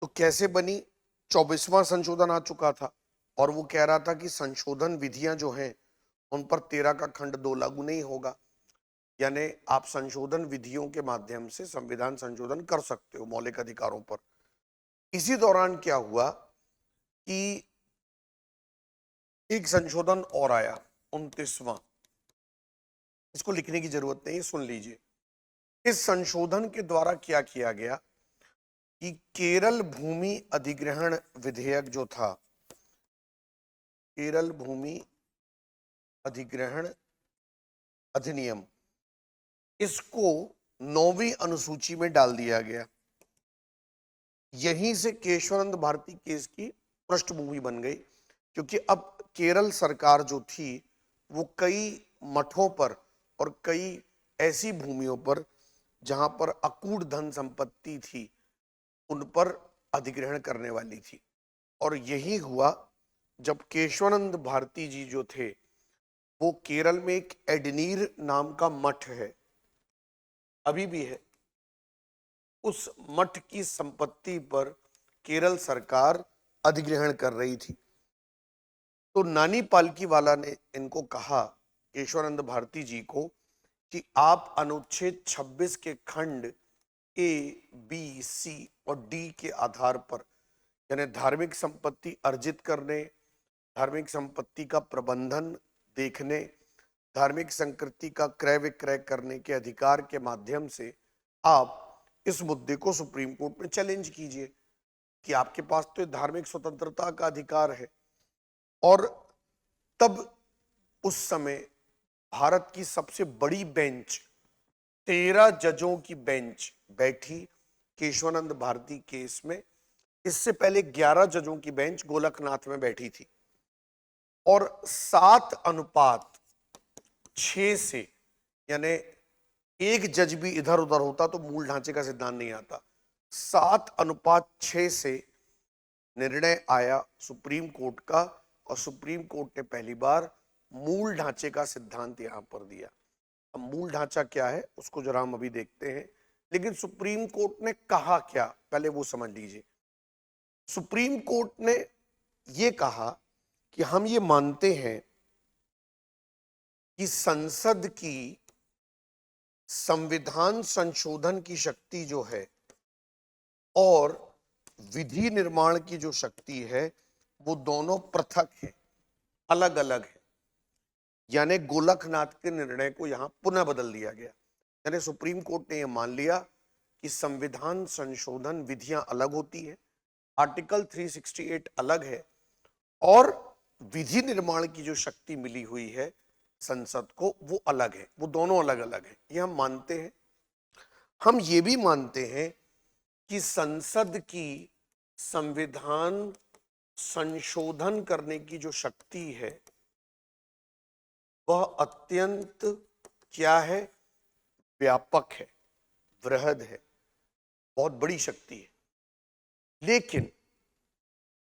तो कैसे बनी? 24वां संशोधन आ चुका था और वो कह रहा था कि संशोधन विधियां जो हैं उन पर 13 का खंड 2 लागू नहीं होगा। यानी आप संशोधन विधियों के माध्यम से संविधान संशोधन कर सकते हो मौलिक अधिकारों पर। इसी दौरान क्या हुआ कि एक संशोधन और आया, 29वां। इसको लिखने की जरूरत नहीं है, सुन लीजिए। इस संशोधन के द्वारा क्या किया गया कि केरल भूमि अधिग्रहण विधेयक जो था, केरल भूमि अधिग्रहण अधिनियम, इसको 9वीं अनुसूची में डाल दिया गया। यहीं से केशवानंद भारती केस की पृष्ठभूमि बन गई, क्योंकि अब केरल सरकार जो थी वो कई मठों पर और कई ऐसी भूमियों पर जहां पर अकूट धन संपत्ति थी उन पर अधिग्रहण करने वाली थी। और यही हुआ जब केशवानंद भारती जी जो थे, वो केरल में एक एडनीर नाम का मठ है, अभी भी है, उस मठ की संपत्ति पर केरल सरकार अधिग्रहण कर रही थी। तो नानी पालकीवाला ने इनको कहा, केशवानंद भारती जी को, कि आप अनुच्छेद 26 के खंड ए, बी, सी और डी के आधार पर, यानी धार्मिक संपत्ति अर्जित करने, धार्मिक संपत्ति का प्रबंधन देखने, धार्मिक संकृति का क्रय विक्रय करने के अधिकार के माध्यम से आप इस मुद्दे को सुप्रीम कोर्ट में चैलेंज कीजिए कि आपके पास तो धार्मिक स्वतंत्रता का अधिकार है। और तब उस समय भारत की सबसे बड़ी बेंच, 13 जजों की बेंच बैठी केशवानंद भारती केस में। इससे पहले 11 जजों की बेंच गोलकनाथ में बैठी थी और 7:6 से, यानी एक जज भी इधर उधर होता तो मूल ढांचे का सिद्धांत नहीं आता, 7:6 से निर्णय आया सुप्रीम कोर्ट का, और सुप्रीम कोर्ट ने पहली बार मूल ढांचे का सिद्धांत यहां पर दिया। अब मूल ढांचा क्या है उसको जरा हम अभी देखते हैं, लेकिन सुप्रीम कोर्ट ने कहा क्या पहले वो समझ लीजिए। सुप्रीम कोर्ट ने ये कहा कि हम ये मानते हैं कि संसद की संविधान संशोधन की शक्ति जो है और विधि निर्माण की जो शक्ति है वो दोनों पृथक है, अलग अलग है। यानी गोलकनाथ के निर्णय को यहां पुनः बदल दिया गया। यानी सुप्रीम कोर्ट ने यह मान लिया कि संविधान संशोधन विधियां अलग होती है, आर्टिकल 368 अलग है, और विधि निर्माण की जो शक्ति मिली हुई है संसद को वो अलग है, वो दोनों अलग अलग है। ये हम मानते हैं। हम ये भी मानते हैं कि संसद की संविधान संशोधन करने की जो शक्ति है वह अत्यंत क्या है, व्यापक है, वृहद है, बहुत बड़ी शक्ति है। लेकिन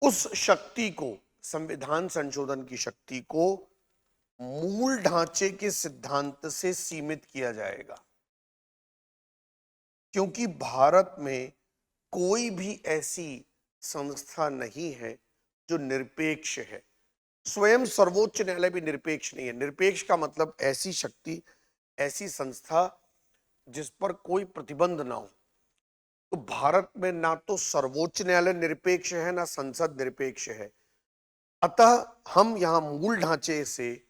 उस शक्ति को, संविधान संशोधन की शक्ति को, मूल ढांचे के सिद्धांत से सीमित किया जाएगा, क्योंकि भारत में कोई भी ऐसी संस्था नहीं है जो निरपेक्ष है। स्वयं सर्वोच्च न्यायालय भी निरपेक्ष नहीं है। निरपेक्ष का मतलब ऐसी शक्ति, ऐसी संस्था जिस पर कोई प्रतिबंध ना हो। तो भारत में ना तो सर्वोच्च न्यायालय निरपेक्ष है ना संसद निरपेक्ष है। अतः हम यहां मूल ढांचे से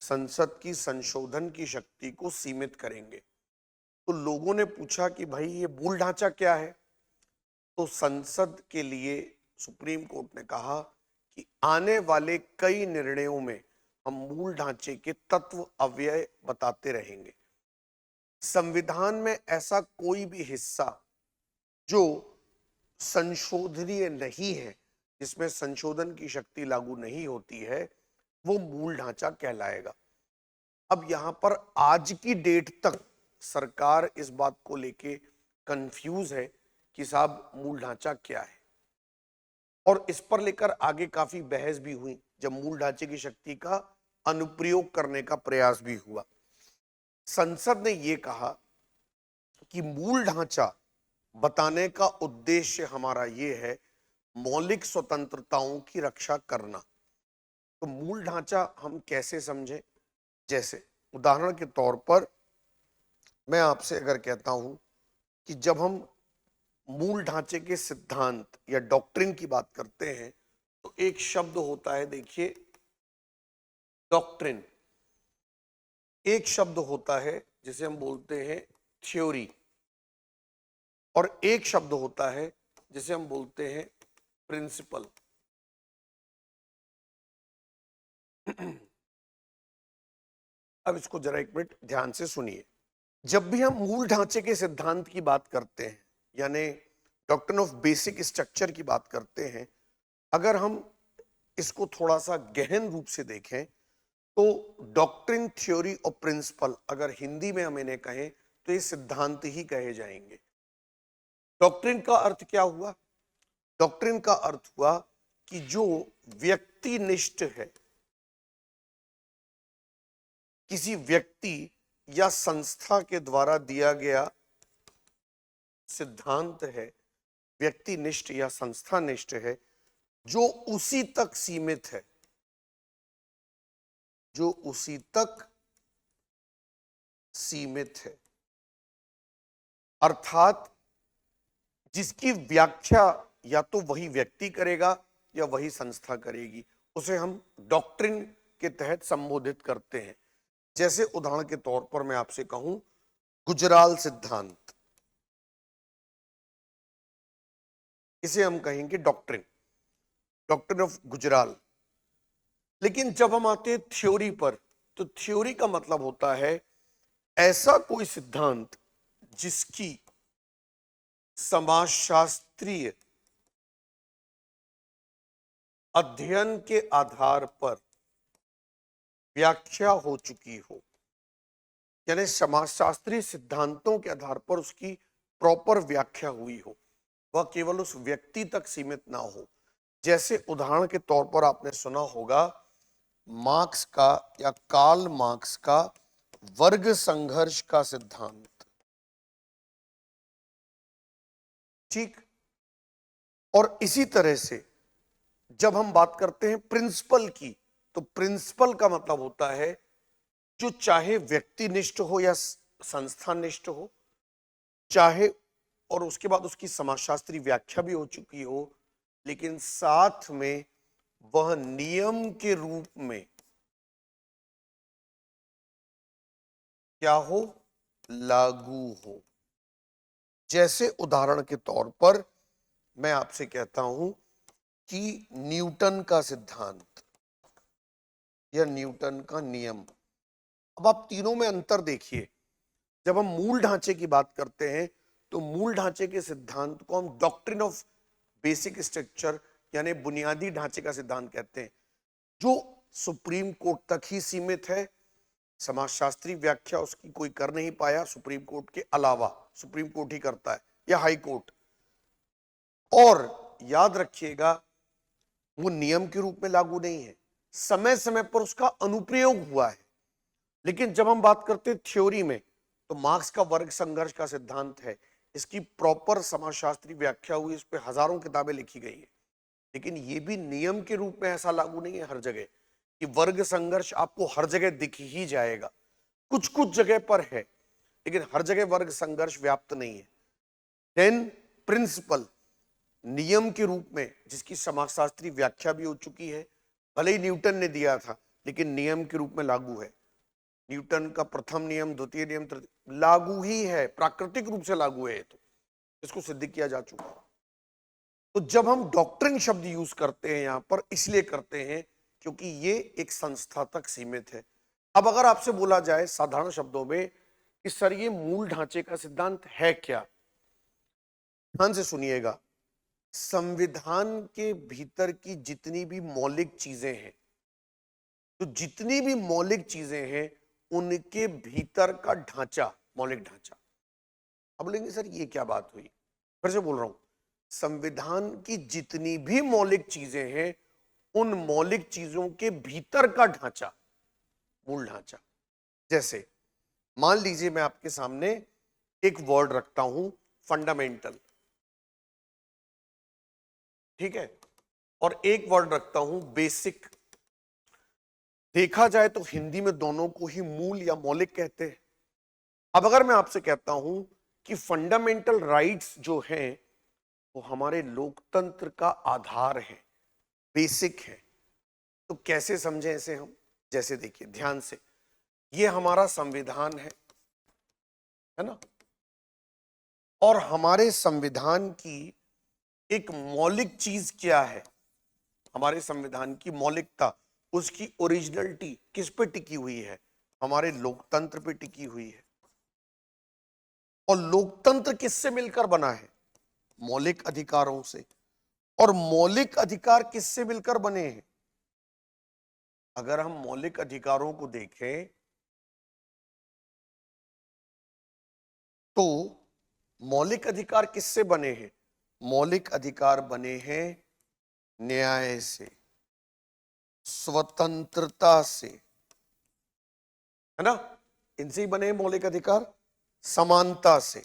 संसद की संशोधन की शक्ति को सीमित करेंगे। तो लोगों ने पूछा कि भाई ये मूल ढांचा क्या है? तो संसद के लिए सुप्रीम कोर्ट ने कहा कि आने वाले कई निर्णयों में हम मूल ढांचे के तत्व अव्यय बताते रहेंगे। संविधान में ऐसा कोई भी हिस्सा जो संशोधनीय नहीं है, जिसमें संशोधन की शक्ति लागू नहीं होती है, वो मूल ढांचा कहलाएगा। अब यहां पर आज की डेट तक सरकार इस बात को लेके कंफ्यूज है कि साहब मूल ढांचा क्या है, और इस पर लेकर आगे काफी बहस भी हुई जब मूल ढांचे की शक्ति का अनुप्रयोग करने का प्रयास भी हुआ। संसद ने यह कहा कि मूल ढांचा बताने का उद्देश्य हमारा ये है मौलिक स्वतंत्रताओं की रक्षा करना। तो मूल ढांचा हम कैसे समझें? जैसे उदाहरण के तौर पर मैं आपसे अगर कहता हूं कि जब हम मूल ढांचे के सिद्धांत या डॉक्ट्रिन की बात करते हैं तो एक शब्द होता है, देखिए, डॉक्ट्रिन। एक शब्द होता है जिसे हम बोलते हैं थ्योरी, और एक शब्द होता है जिसे हम बोलते हैं प्रिंसिपल। अब इसको जरा एक मिनट ध्यान से सुनिए। जब भी हम मूल ढांचे के सिद्धांत की बात करते हैं, यानी डॉक्ट्रिन ऑफ बेसिक स्ट्रक्चर की बात करते हैं, अगर हम इसको थोड़ा सा गहन रूप से देखें तो डॉक्ट्रिन, थ्योरी और प्रिंसिपल, अगर हिंदी में हम इन्हें कहें तो ये सिद्धांत ही कहे जाएंगे। डॉक्ट्रिन का अर्थ क्या हुआ? डॉक्ट्रिन का अर्थ हुआ कि जो व्यक्तिनिष्ठ है, किसी व्यक्ति या संस्था के द्वारा दिया गया सिद्धांत है, व्यक्तिनिष्ठ या संस्थानिष्ठ है, जो उसी तक सीमित है, जो उसी तक सीमित है, अर्थात जिसकी व्याख्या या तो वही व्यक्ति करेगा या वही संस्था करेगी, उसे हम डॉक्ट्रिन के तहत संबोधित करते हैं। जैसे उदाहरण के तौर पर मैं आपसे कहूं गुजराल सिद्धांत, इसे हम कहेंगे डॉक्ट्रिन, डॉक्ट्रिन ऑफ गुजराल। लेकिन जब हम आते हैं थ्योरी पर, तो थ्योरी का मतलब होता है ऐसा कोई सिद्धांत जिसकी समाजशास्त्रीय अध्ययन के आधार पर व्याख्या हो चुकी हो, यानी समाजशास्त्रीय सिद्धांतों के आधार पर उसकी प्रॉपर व्याख्या हुई हो, वह केवल उस व्यक्ति तक सीमित ना हो। जैसे उदाहरण के तौर पर आपने सुना होगा मार्क्स का या कार्ल मार्क्स का वर्ग संघर्ष का सिद्धांत, ठीक। और इसी तरह से जब हम बात करते हैं प्रिंसिपल की, तो प्रिंसिपल का मतलब होता है जो चाहे व्यक्तिनिष्ठ हो या संस्थानिष्ठ हो, चाहे और उसके बाद उसकी समाजशास्त्री व्याख्या भी हो चुकी हो, लेकिन साथ में वह नियम के रूप में क्या हो? लागू हो। जैसे उदाहरण के तौर पर मैं आपसे कहता हूं कि न्यूटन का सिद्धांत या न्यूटन का नियम। अब आप तीनों में अंतर देखिए। जब हम मूल ढांचे की बात करते हैं तो मूल ढांचे के सिद्धांत को हम डॉक्ट्रिन ऑफ बेसिक स्ट्रक्चर यानी बुनियादी ढांचे का सिद्धांत कहते हैं, जो सुप्रीम कोर्ट तक ही सीमित है। समाजशास्त्री व्याख्या उसकी कोई कर नहीं पाया सुप्रीम कोर्ट के अलावा, सुप्रीम कोर्ट ही करता है या हाई कोर्ट। और याद रखिएगा वो नियम के रूप में लागू नहीं है, समय समय पर उसका अनुप्रयोग हुआ है। लेकिन जब हम बात करते हैं थ्योरी में, तो मार्क्स का वर्ग संघर्ष का सिद्धांत है, इसकी प्रॉपर समाजशास्त्री व्याख्या हुई, इस पे हजारों किताबें लिखी गई है। लेकिन ये भी नियम के रूप में ऐसा लागू नहीं है हर जगह कि वर्ग संघर्ष आपको हर जगह दिख ही जाएगा। कुछ कुछ जगह पर है, लेकिन हर जगह वर्ग संघर्ष व्याप्त नहीं है। देन प्रिंसिपल, नियम के रूप में जिसकी समाजशास्त्री व्याख्या भी हो चुकी है, भले ही न्यूटन ने दिया था लेकिन नियम के रूप में लागू है। न्यूटन का प्रथम नियम, द्वितीय नियम, लागू ही है, प्राकृतिक रूप से लागू है, तो इसको सिद्ध किया जा चुका है। तो जब हम डॉक्ट्रिन शब्द यूज करते हैं यहां पर, इसलिए करते हैं क्योंकि ये एक संस्था तक सीमित है। अब अगर आपसे बोला जाए साधारण शब्दों में कि सर ये मूल ढांचे का सिद्धांत है क्या, ध्यान से सुनिएगा। संविधान के भीतर की जितनी भी मौलिक चीजें हैं, तो जितनी भी मौलिक चीजें हैं उनके भीतर का ढांचा मौलिक ढांचा। अब बोलेंगे सर ये क्या बात हुई, फिर से बोल रहा हूं, संविधान की जितनी भी मौलिक चीजें हैं उन मौलिक चीजों के भीतर का ढांचा मूल ढांचा। जैसे मान लीजिए मैं आपके सामने एक वर्ड रखता हूं फंडामेंटल, ठीक है, और एक वर्ड रखता हूं बेसिक। देखा जाए तो हिंदी में दोनों को ही मूल या मौलिक कहते हैं। अब अगर मैं आपसे कहता हूं कि फंडामेंटल राइट्स जो हैं वो हमारे लोकतंत्र का आधार है, बेसिक है, तो कैसे समझें इसे हम? जैसे देखिए ध्यान से, ये हमारा संविधान है ना, और हमारे संविधान की एक मौलिक चीज क्या है? हमारे संविधान की मौलिकता, उसकी ओरिजिनलिटी किस पे टिकी हुई है? हमारे लोकतंत्र पे टिकी हुई है। और लोकतंत्र किससे मिलकर बना है? मौलिक अधिकारों से। और मौलिक अधिकार किससे मिलकर बने हैं? अगर हम मौलिक अधिकारों को देखें तो मौलिक अधिकार किससे बने हैं? मौलिक अधिकार बने हैं न्याय से, स्वतंत्रता से, है ना? इनसे ही बने हैं मौलिक अधिकार। समानता से,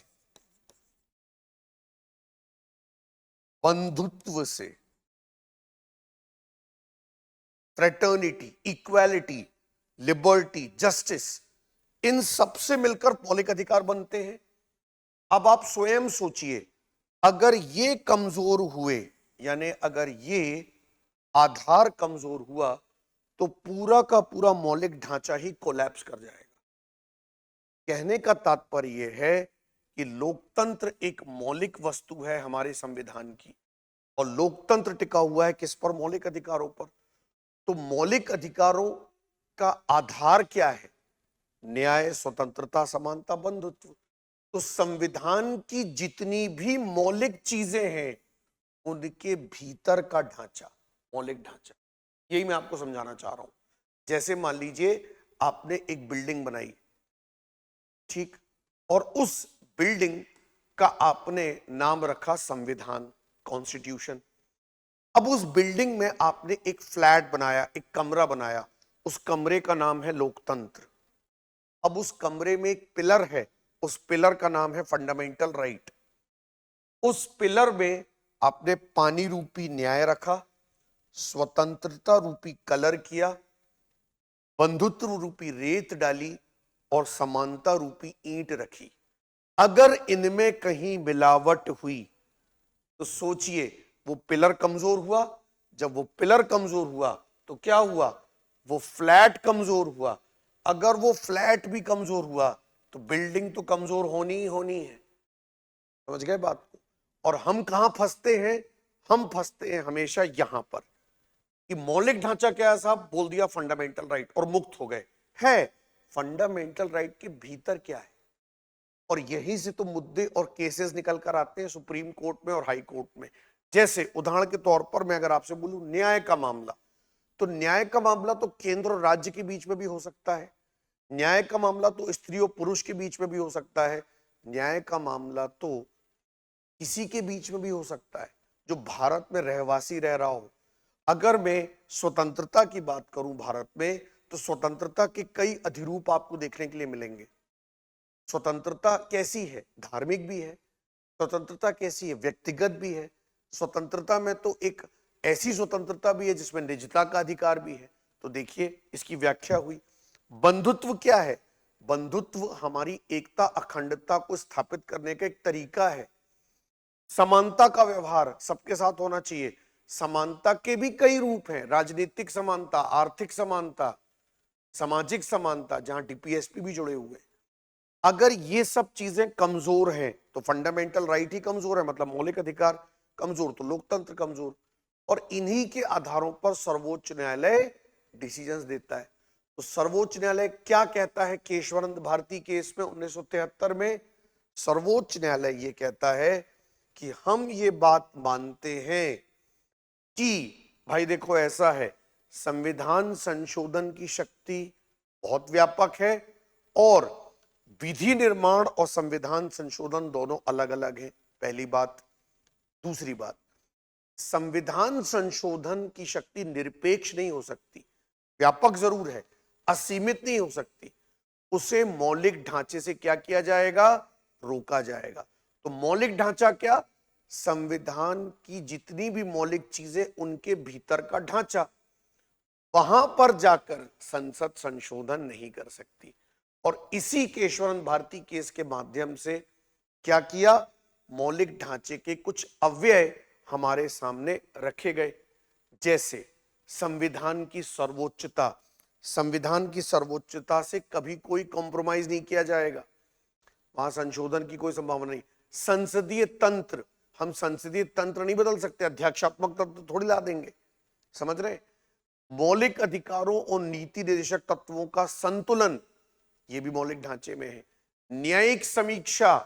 बंधुत्व से, फ्रेटर्निटी, इक्वालिटी, लिबर्टी, जस्टिस, इन सब से मिलकर मौलिक अधिकार बनते हैं। अब आप स्वयं सोचिए, अगर ये कमजोर हुए, यानी अगर ये आधार कमजोर हुआ, तो पूरा का पूरा मौलिक ढांचा ही कोलैप्स कर जाएगा। कहने का तात्पर्य यह है कि लोकतंत्र एक मौलिक वस्तु है हमारे संविधान की, और लोकतंत्र टिका हुआ है किस पर? मौलिक अधिकारों पर। तो मौलिक अधिकारों का आधार क्या है? न्याय, स्वतंत्रता, समानता, बंधुत्व। तो संविधान की जितनी भी मौलिक चीजें हैं उनके भीतर का ढांचा, मौलिक ढांचा, यही मैं आपको समझाना चाह रहा हूं। जैसे मान लीजिए आपने एक बिल्डिंग बनाई, ठीक, और उस बिल्डिंग का आपने नाम रखा संविधान, कॉन्स्टिट्यूशन। अब उस बिल्डिंग में आपने एक फ्लैट बनाया, एक कमरा बनाया, उस कमरे का नाम है लोकतंत्र। अब उस कमरे में एक पिलर है, उस पिलर का नाम है फंडामेंटल राइट। उस पिलर में आपने पानी रूपी न्याय रखा, स्वतंत्रता रूपी कलर किया, बंधुत्व रूपी रेत डाली, और समानता रूपी ईंट रखी। अगर इनमें कहीं मिलावट हुई तो सोचिए, वो पिलर कमजोर हुआ। जब वो पिलर कमजोर हुआ तो क्या हुआ? वो फ्लैट कमजोर हुआ। अगर वो फ्लैट भी कमजोर हुआ तो बिल्डिंग तो कमजोर होनी ही होनी है। समझ गए बात को? और हम कहां फंसते हैं? हम फंसते हैं हमेशा यहां पर कि मौलिक ढांचा क्या है साहब? बोल दिया फंडामेंटल राइट और मुक्त हो गए। है फंडामेंटल राइट के भीतर क्या है? और यहीं से तो मुद्दे और केसेस निकल कर आते हैं सुप्रीम कोर्ट में और हाई कोर्ट में। जैसे उदाहरण के तौर पर मैं अगर आपसे बोलूं न्याय का मामला, तो न्याय का मामला तो केंद्र और राज्य के बीच में भी हो सकता है। न्याय का मामला तो स्त्री और पुरुष के बीच में भी हो सकता है। न्याय का मामला तो किसी के बीच में भी हो सकता है जो भारत में रहवासी रह रहा हो। अगर मैं स्वतंत्रता की बात करूं भारत में, तो स्वतंत्रता के कई अधिरूप आपको देखने के लिए मिलेंगे। स्वतंत्रता कैसी है? धार्मिक भी है। स्वतंत्रता कैसी है? व्यक्तिगत भी है। स्वतंत्रता में तो एक ऐसी स्वतंत्रता भी है जिसमें निजता का अधिकार भी है। तो देखिए इसकी व्याख्या हुई। बंधुत्व क्या है? बंधुत्व हमारी एकता, अखंडता को स्थापित करने का एक तरीका है। समानता का व्यवहार सबके साथ होना चाहिए। समानता के भी कई रूप हैं, राजनीतिक समानता, आर्थिक समानता, सामाजिक समानता, जहां डीपीएसपी भी जुड़े हुए हैं। अगर ये सब चीजें कमजोर हैं तो फंडामेंटल राइट ही कमजोर है, मतलब मौलिक अधिकार कमजोर तो लोकतंत्र कमजोर। और इन्हीं के आधारों पर सर्वोच्च न्यायालय डिसीजंस देता है। तो सर्वोच्च न्यायालय क्या कहता है? केशवानंद भारती केस में 1973 में सर्वोच्च न्यायालय ये कहता है कि हम ये बात मानते हैं कि भाई देखो ऐसा है, संविधान संशोधन की शक्ति बहुत व्यापक है और विधि निर्माण और संविधान संशोधन दोनों अलग अलग हैं। पहली बात। दूसरी बात, संविधान संशोधन की शक्ति निरपेक्ष नहीं हो सकती, व्यापक जरूर है, असीमित नहीं हो सकती। उसे मौलिक ढांचे से क्या किया जाएगा? रोका जाएगा। तो मौलिक ढांचा क्या? संविधान की जितनी भी मौलिक चीजें, उनके भीतर का ढांचा, वहां पर जाकर संसद संशोधन नहीं कर सकती। और इसी केशवानंद भारती केस के माध्यम से क्या किया, मौलिक ढांचे के कुछ अव्यय हमारे सामने रखे गए, जैसे संविधान की सर्वोच्चता। संविधान की सर्वोच्चता से कभी कोई कॉम्प्रोमाइज नहीं किया जाएगा, वहां संशोधन की कोई संभावना नहीं। संसदीय तंत्र, हम संसदीय तंत्र नहीं बदल सकते, अध्यक्षात्मक तंत्र थोड़ी ला देंगे, समझ रहे। मौलिक अधिकारों और नीति निर्देशक तत्वों का संतुलन, ये भी मौलिक ढांचे में है। न्यायिक समीक्षा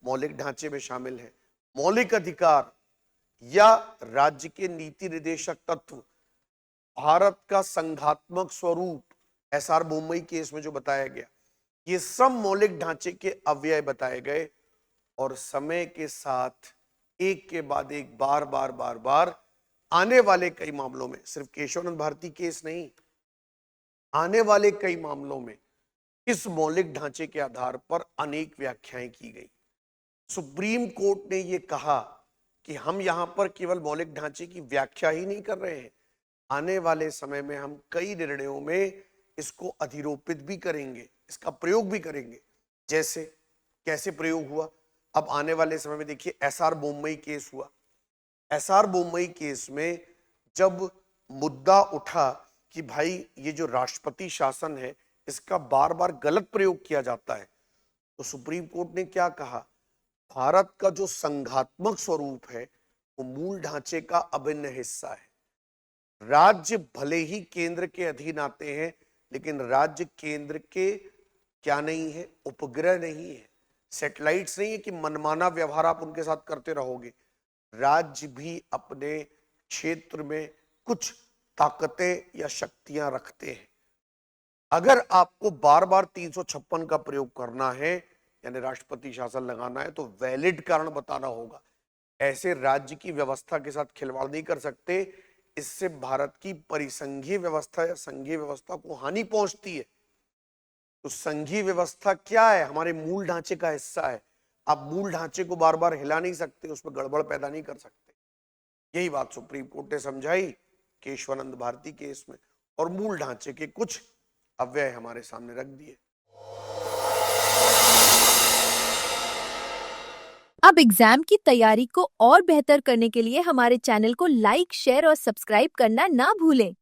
मौलिक ढांचे में शामिल है। मौलिक अधिकार या राज्य के नीति निर्देशक तत्व, भारत का संघात्मक स्वरूप, एसआर बोम्मई केस में जो बताया गया, ये सब मौलिक ढांचे के अव्यय बताए गए। और समय के साथ एक के बाद एक बार बार बार बार आने वाले कई मामलों में, सिर्फ केशवानंद भारती केस नहीं, आने वाले कई मामलों में इस मौलिक ढांचे के आधार पर अनेक व्याख्याएं की गई। सुप्रीम कोर्ट ने यह कहा कि हम यहां पर केवल मौलिक ढांचे की व्याख्या ही नहीं कर रहे हैं, आने वाले समय में हम कई निर्णयों में इसको अधिरोपित भी करेंगे, इसका प्रयोग भी करेंगे। जैसे कैसे प्रयोग हुआ, अब आने वाले समय में देखिए, एसआर बोम्मई केस हुआ। एसआर बोम्मई केस में जब मुद्दा उठा कि भाई ये जो राष्ट्रपति शासन है, इसका बार बार गलत प्रयोग किया जाता है, तो सुप्रीम कोर्ट ने क्या कहा, भारत का जो संघात्मक स्वरूप है वो मूल ढांचे का अभिन्न हिस्सा है। राज्य भले ही केंद्र के अधीन आते हैं, लेकिन राज्य केंद्र के क्या नहीं है, उपग्रह नहीं है, सैटेलाइट्स नहीं है कि मनमाना व्यवहार आप उनके साथ करते रहोगे। राज्य भी अपने क्षेत्र में कुछ ताकतें या शक्तियां रखते हैं। अगर आपको बार बार 356 का प्रयोग करना है, यानी राष्ट्रपति शासन लगाना है, तो वैलिड कारण बताना होगा। ऐसे राज्य की व्यवस्था के साथ खिलवाड़ नहीं कर सकते, इससे भारत की परिसंघीय व्यवस्था या संघीय व्यवस्था को हानि पहुंचती है। तो संघीय व्यवस्था क्या है, हमारे मूल ढांचे का हिस्सा है। आप मूल ढांचे को बार बार हिला नहीं सकते, उसमें गड़बड़ पैदा नहीं कर सकते। यही बात सुप्रीम कोर्ट ने समझाई केशवानंद भारती केस में, और मूल ढांचे के कुछ अव्यय हमारे सामने रख दिए। अब एग्जाम की तैयारी को और बेहतर करने के लिए हमारे चैनल को लाइक, शेयर और सब्सक्राइब करना ना भूलें।